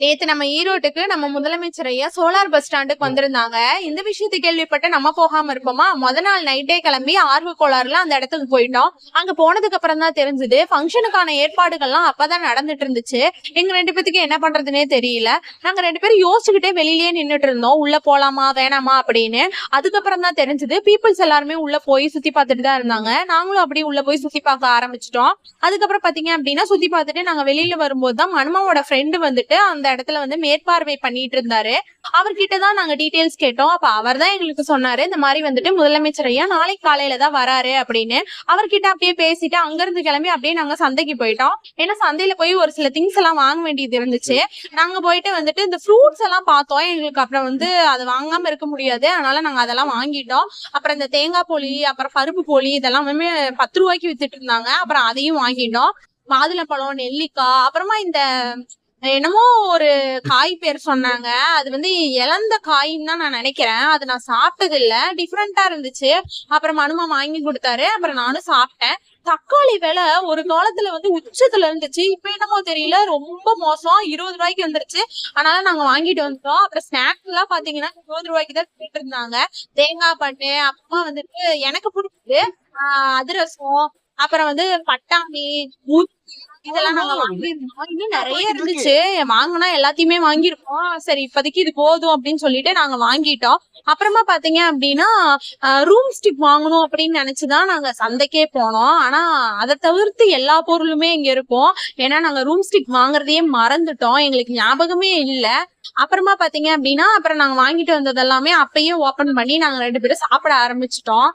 நேத்து நம்ம ஈரோட்டுக்கு நம்ம முதலமைச்சர் ஐயா சோலார் பஸ் ஸ்டாண்டுக்கு வந்திருந்தாங்க. இந்த விஷயத்தை கேள்விப்பட்டு நம்ம போகாம இருப்போமா? நாள் நைட்டே கிளம்பி ஆர்வ கோளாறுல அந்த இடத்துக்கு போயிட்டோம். அங்க போனதுக்கு அப்புறம் தான் தெரிஞ்சது ஃபங்க்ஷனுக்கான ஏற்பாடுகள்லாம் அப்பதான் நடந்துட்டு இருந்துச்சு. எங்க 2 பேத்துக்கு என்ன பண்றதுன்னே தெரியல. நாங்க 2 பேரும் யோசிச்சுக்கிட்டே வெளியிலேயே நின்னுட்டு இருந்தோம், உள்ள போலாமா வேணாமா அப்படின்னு. அதுக்கப்புறம் தான் தெரிஞ்சது பீப்புள்ஸ் எல்லாருமே உள்ள போய் சுத்தி பார்த்துட்டு தான் இருந்தாங்க. நாங்களும் அப்படியே உள்ள போய் சுத்தி பார்க்க ஆரம்பிச்சிட்டோம். அதுக்கப்புறம் பாத்தீங்க அப்படின்னா சுத்தி பார்த்துட்டு நாங்க வெளியில வரும்போது தான் மனுமாவோட ஃப்ரெண்டு வந்துட்டு அந்த இடத்துல வந்து மேற்பார்வை பண்ணிட்டு இருந்தாரு. அவர்கிட்டதான் நாங்க டீடைல்ஸ் கேட்டோம். அப்ப அவர் தான் எங்களுக்கு சொன்னாரு, இந்த மாதிரி வந்துட்டு முதலமைச்சர் ஐயா நாளைக்கு காலையில தான் வராரு அப்படின்னு. அவர்கிட்ட அப்படியே பேசிட்டு அங்க இருந்து கிளம்பி அப்படியே நாங்க சந்தைக்கு போயிட்டோம். ஏன்னா சந்தையில போய் ஒரு சில திங்ஸ் எல்லாம் வாங்க வேண்டியது இருந்துச்சு. நாங்க போயிட்டு வந்துட்டு இந்த ஃப்ரூட்ஸ் எல்லாம் பார்த்தோம். எங்களுக்கு அப்புறம் வந்து அதை வாங்காம இருக்க முடியாது, அதனால நாங்க அதெல்லாம் வாங்கிட்டோம். அப்புறம் இந்த தேங்காய் போலி, அப்புறம் பருப்பு போலி இதெல்லாம் 10 ரூபாய்க்கு வித்துட்டு இருந்தாங்க. அப்புறம் அதையும் வாங்கிட்டோம். மாதுளம்பழம், நெல்லிக்காய், அப்புறமா இந்த என்னமோ ஒரு காய் பேர் சொன்னாங்க. அது வந்து இழந்த காயின்னு தான் நான் நினைக்கிறேன். அது நான் சாப்பிட்டது இல்ல, டிஃப்ரெண்டா இருந்துச்சு. அப்புறம் மனுமா வாங்கி கொடுத்தாரு. அப்புறம் நானும் சாப்பிட்டேன். தக்காளி விலை ஒரு காலத்துல வந்து உச்சத்துல இருந்துச்சு, இப்ப என்னமோ தெரியல ரொம்ப மோசம். 20 ரூபாய்க்கு வந்துருச்சு. அதனால நாங்க வாங்கிட்டு வந்துட்டோம். அப்புறம் ஸ்நாக்ஸ் எல்லாம் பாத்தீங்கன்னா 20 ரூபாய்க்கு தான் கேட்டு இருந்தாங்க. தேங்காய் பண்ணு, அப்புறமா வந்துட்டு எனக்கு பிடிச்சது அதிரசம், அப்புறம் வந்து பட்டாணி, இதெல்லாம் நாங்க வாங்கிருந்தோம். இன்னும் நிறைய இருந்துச்சு, வாங்கினா எல்லாத்தையுமே வாங்கிருக்கோம். சரி இப்போதைக்கு இது போதும் அப்படின்னு சொல்லிட்டு நாங்க வாங்கிட்டோம். அப்புறமா பாத்தீங்க அப்படின்னா ரூம் ஸ்டிக் வாங்கணும் அப்படின்னு நினைச்சுதான் நாங்க சந்தைக்கே போனோம். ஆனா அதை தவிர்த்து எல்லா பொருளுமே இங்க இருக்கும். ஏன்னா நாங்க ரூம் ஸ்டிக் வாங்குறதையே மறந்துட்டோம், எங்களுக்கு ஞாபகமே இல்ல. அப்புறமா பாத்தீங்க அப்படின்னா அப்புறம் நாங்க வாங்கிட்டு வந்தது எல்லாமே அப்பயே ஓபன் பண்ணி நாங்க 2 பேரும் சாப்பிட ஆரம்பிச்சிட்டோம்.